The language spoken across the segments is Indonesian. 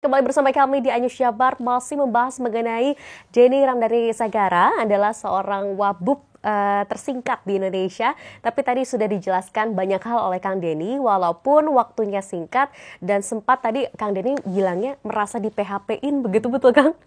Kembali bersama kami di Anyus Jabar, masih membahas mengenai Denny Ramdhani Sagara adalah seorang wabub tersingkat di Indonesia. Tapi tadi sudah dijelaskan banyak hal oleh Kang Denny, walaupun waktunya singkat dan sempat tadi Kang Denny bilangnya merasa di PHP-in, begitu betul Kang?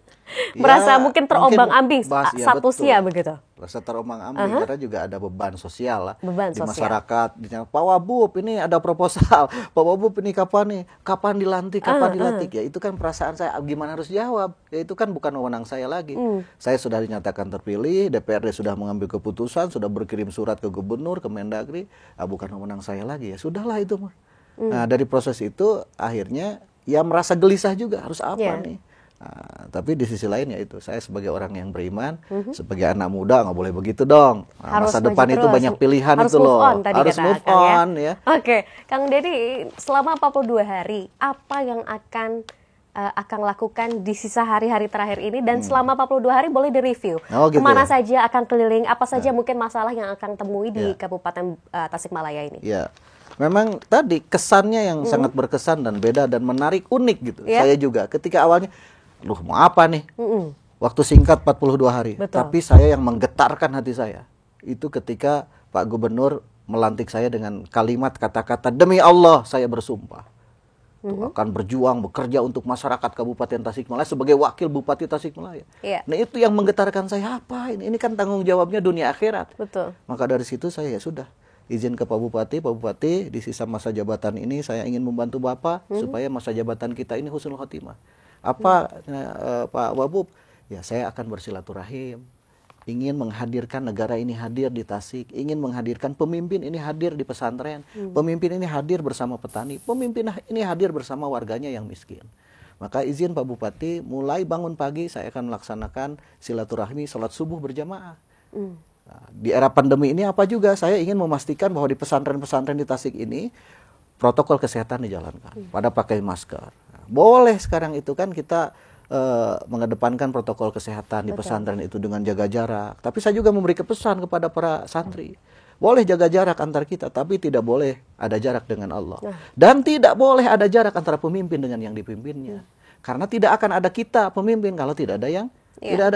Merasa Ya, mungkin terombang-ambing ya satu betul. sia begitu. Rasa terombang-ambing karena juga ada beban sosial lah Beban di sosial. masyarakat. Pak Wabub, ini ada proposal. Pak Wabub, ini kapan nih? Kapan dilantik? Kapan dilantik? Ya itu kan perasaan saya. Gimana harus jawab? Ya itu kan bukan wewenang saya lagi. Saya sudah dinyatakan terpilih, DPRD sudah mengambil keputusan, sudah berkirim surat ke gubernur, ke Mendagri. Bukan wewenang saya lagi. Ya sudahlah itu mah. Nah, dari proses itu akhirnya ya merasa gelisah juga harus apa nih? Nah, tapi di sisi lain ya itu saya sebagai orang yang beriman, sebagai anak muda nggak boleh begitu dong. Nah, masa depan itu banyak pilihan harus itu loh. Harus move on ya. Oke, Kang Denny, selama 42 hari apa yang akan lakukan di sisa hari-hari terakhir ini dan selama 42 hari boleh direview. Gitu kemana ya? saja akan keliling, apa saja mungkin masalah yang akan temui di Kabupaten Tasikmalaya ini. Ya. Memang tadi kesannya yang sangat berkesan dan beda dan menarik, unik gitu. Saya juga ketika awalnya mau apa nih? Waktu singkat 42 hari. Betul. Tapi saya yang menggetarkan hati saya itu ketika Pak Gubernur melantik saya dengan kalimat kata-kata, demi Allah saya bersumpah akan berjuang bekerja untuk masyarakat Kabupaten Tasikmalaya sebagai wakil Bupati Tasikmalaya. Nah itu yang menggetarkan saya, apa ini? Ini kan tanggung jawabnya dunia akhirat. Betul. Maka dari situ saya ya sudah izin ke Pak Bupati di sisa masa jabatan ini saya ingin membantu Bapak supaya masa jabatan kita ini husnul khotimah. Pak Wabub? Ya saya akan bersilaturahim, ingin menghadirkan negara ini hadir di Tasik, ingin menghadirkan pemimpin ini hadir di pesantren, pemimpin ini hadir bersama petani, pemimpin ini hadir bersama warganya yang miskin. Maka izin Pak Bupati, mulai bangun pagi saya akan melaksanakan silaturahmi, sholat subuh berjamaah. Nah, di era pandemi ini apa juga saya ingin memastikan bahwa di pesantren-pesantren di Tasik ini protokol kesehatan dijalankan, pada pakai masker. Boleh sekarang itu kan kita mengedepankan protokol kesehatan di pesantren itu dengan jaga jarak. Tapi saya juga memberi pesan kepada para santri. Boleh jaga jarak antar kita, tapi tidak boleh ada jarak dengan Allah. Dan tidak boleh ada jarak antara pemimpin dengan yang dipimpinnya. Karena tidak akan ada kita pemimpin kalau tidak ada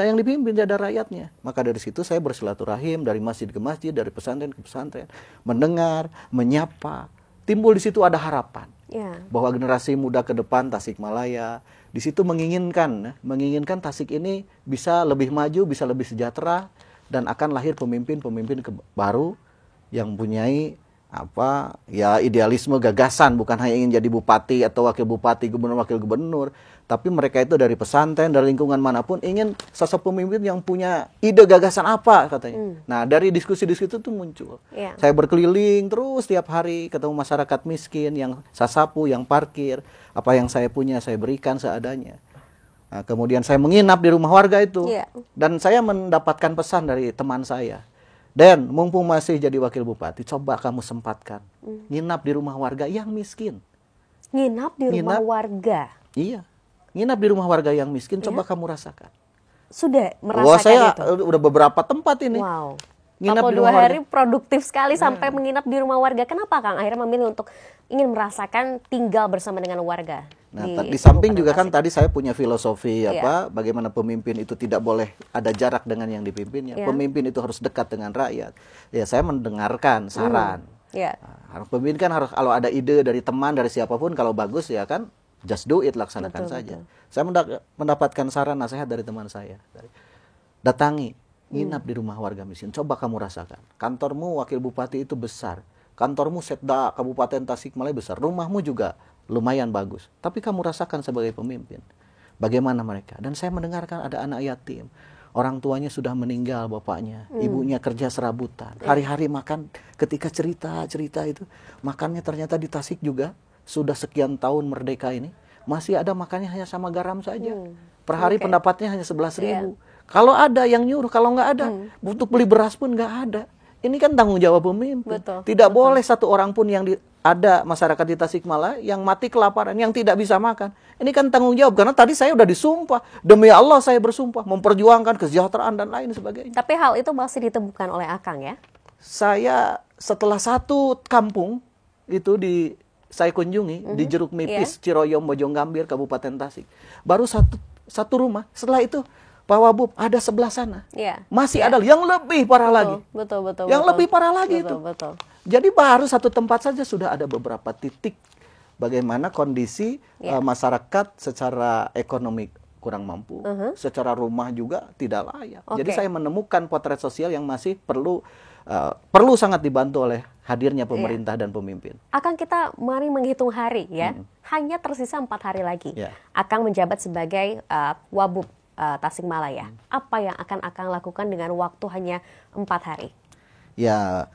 yang dipimpin, tidak ada rakyatnya. Maka dari situ saya bersilaturahim dari masjid ke masjid, dari pesantren ke pesantren, mendengar, menyapa. Timbul di situ ada harapan bahwa generasi muda ke depan Tasikmalaya di situ menginginkan Tasik ini bisa lebih maju, bisa lebih sejahtera, dan akan lahir pemimpin-pemimpin baru yang mempunyai idealisme, gagasan, bukan hanya ingin jadi bupati atau wakil bupati, gubernur, wakil gubernur, tapi mereka itu dari pesantren, dari lingkungan manapun ingin sosok pemimpin yang punya ide, gagasan apa katanya. Nah, dari diskusi-diskusi itu muncul. Saya berkeliling terus tiap hari ketemu masyarakat miskin yang saya sapu, yang parkir, apa yang saya punya saya berikan seadanya. Nah, kemudian saya menginap di rumah warga itu. Dan saya mendapatkan pesan dari teman saya. Dan mumpung masih jadi wakil bupati, coba kamu sempatkan nginap di rumah warga yang miskin. Nginap di rumah warga? Iya, nginap di rumah warga yang miskin, coba kamu rasakan. Sudah merasakan saya itu? Udah beberapa tempat ini. Wow. Nginap 42 hari produktif sekali sampai menginap di rumah warga. Kenapa Kang akhirnya memilih untuk ingin merasakan tinggal bersama dengan warga? Nah, di samping juga kan tadi saya punya filosofi bagaimana pemimpin itu tidak boleh ada jarak dengan yang dipimpinnya. Pemimpin itu harus dekat dengan rakyat. Ya, saya mendengarkan saran. Nah, pemimpin kan harus, kalau ada ide dari teman, dari siapapun, kalau bagus ya kan just do it, laksanakan saja. Saya mendapatkan saran nasihat dari teman saya. Datangi, nginap di rumah warga miskin. Coba kamu rasakan. Kantormu wakil bupati itu besar. Kantormu Setda Kabupaten Tasikmalaya besar. Rumahmu juga lumayan bagus. Tapi kamu rasakan sebagai pemimpin. Bagaimana mereka? Dan saya mendengarkan ada anak yatim. Orang tuanya sudah meninggal bapaknya. Ibunya kerja serabutan. Hari-hari makan, ketika cerita itu. Makannya ternyata di Tasik juga. Sudah sekian tahun merdeka ini. Masih ada makannya hanya sama garam saja. Per hari pendapatnya hanya 11.000. Kalau ada yang nyuruh, kalau nggak ada, untuk beli beras pun nggak ada. Ini kan tanggung jawab pemimpin. Tidak boleh satu orang pun yang ada masyarakat di Tasikmalaya yang mati kelaparan, yang tidak bisa makan. Ini kan tanggung jawab, karena tadi saya udah disumpah. Demi Allah saya bersumpah, memperjuangkan kesejahteraan dan lain sebagainya. Tapi hal itu masih ditemukan oleh Akang ya? Saya setelah satu kampung itu saya kunjungi di Jeruk Nipis, Ciroyom, Bojonggambir, Kabupaten Tasik. Baru satu rumah. Setelah itu, Pak Wabub, ada sebelah sana. Masih ada yang lebih parah lagi. Yang lebih parah lagi itu. Jadi baru satu tempat saja sudah ada beberapa titik bagaimana kondisi masyarakat secara ekonomi kurang mampu, secara rumah juga tidak layak. Jadi saya menemukan potret sosial yang masih perlu sangat dibantu oleh hadirnya pemerintah dan pemimpin. Akan kita mari menghitung hari ya. Hanya tersisa 4 hari lagi. Akan menjabat sebagai Wabub Tasikmalaya. Apa yang akan lakukan dengan waktu hanya 4 hari? Ya,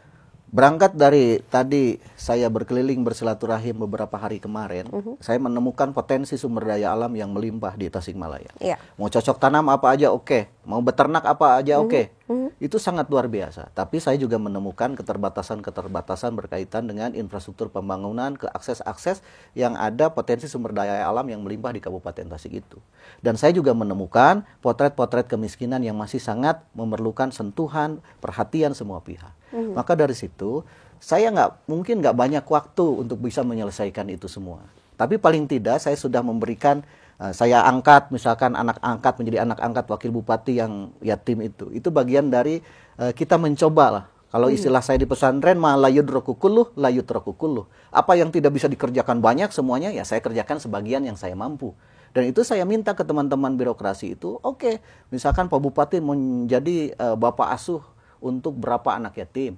berangkat dari tadi saya berkeliling bersilaturahim beberapa hari kemarin, saya menemukan potensi sumber daya alam yang melimpah di Tasikmalaya. Mau cocok tanam apa aja oke, mau beternak apa aja oke. Itu sangat luar biasa. Tapi saya juga menemukan keterbatasan berkaitan dengan infrastruktur pembangunan, ke akses-akses yang ada potensi sumber daya alam yang melimpah di Kabupaten Tasik itu. Dan saya juga menemukan potret-potret kemiskinan yang masih sangat memerlukan sentuhan, perhatian semua pihak. Maka dari situ, saya mungkin nggak banyak waktu untuk bisa menyelesaikan itu semua. Tapi paling tidak saya sudah memberikan, saya angkat misalkan anak angkat menjadi anak angkat wakil bupati yang yatim itu. Itu bagian dari kita mencoba lah. Kalau istilah saya di pesantren, ma la yudraku kulluh, la yutraku kulluh. Apa yang tidak bisa dikerjakan banyak semuanya, ya saya kerjakan sebagian yang saya mampu. Dan itu saya minta ke teman-teman birokrasi itu, oke, misalkan Pak Bupati menjadi bapak asuh untuk berapa anak yatim.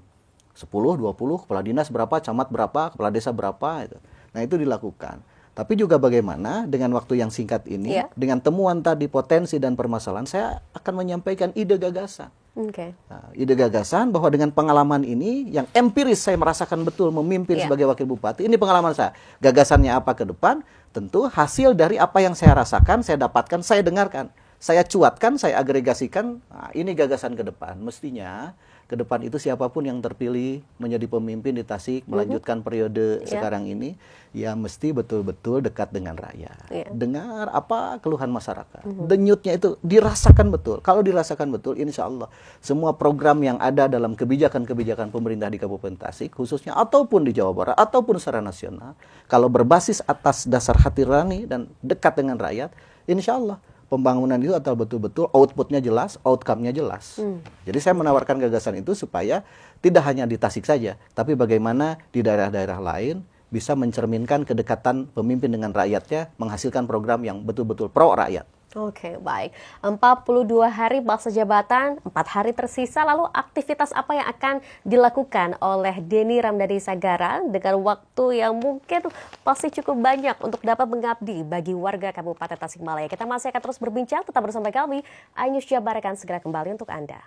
10, 20, kepala dinas berapa, camat berapa, kepala desa berapa. Itu. Nah itu dilakukan. Tapi juga bagaimana dengan waktu yang singkat ini, dengan temuan tadi potensi dan permasalahan, saya akan menyampaikan ide gagasan. Nah, ide gagasan bahwa dengan pengalaman ini, yang empiris saya merasakan betul memimpin sebagai wakil bupati, ini pengalaman saya. Gagasannya apa ke depan, tentu hasil dari apa yang saya rasakan, saya dapatkan, saya dengarkan. Saya cuatkan, saya agregasikan, nah, ini gagasan ke depan. Mestinya ke depan itu siapapun yang terpilih menjadi pemimpin di Tasik, melanjutkan periode sekarang ini, ya mesti betul-betul dekat dengan rakyat. Dengar apa keluhan masyarakat. Denyutnya itu dirasakan betul. Kalau dirasakan betul, insya Allah semua program yang ada dalam kebijakan-kebijakan pemerintah di Kabupaten Tasik, khususnya ataupun di Jawa Barat, ataupun secara nasional, kalau berbasis atas dasar hati nurani dan dekat dengan rakyat, insya Allah pembangunan itu atau betul-betul outputnya jelas, outcome-nya jelas. Jadi saya menawarkan gagasan itu supaya tidak hanya di Tasik saja, tapi bagaimana di daerah-daerah lain bisa mencerminkan kedekatan pemimpin dengan rakyatnya, menghasilkan program yang betul-betul pro rakyat. Oke, baik. 42 hari masa jabatan, 4 hari tersisa, lalu aktivitas apa yang akan dilakukan oleh Denny Ramdhani Sagara dengan waktu yang mungkin pasti cukup banyak untuk dapat mengabdi bagi warga Kabupaten Tasikmalaya. Kita masih akan terus berbincang, tetap bersama kami. iNews Jabar akan segera kembali untuk Anda.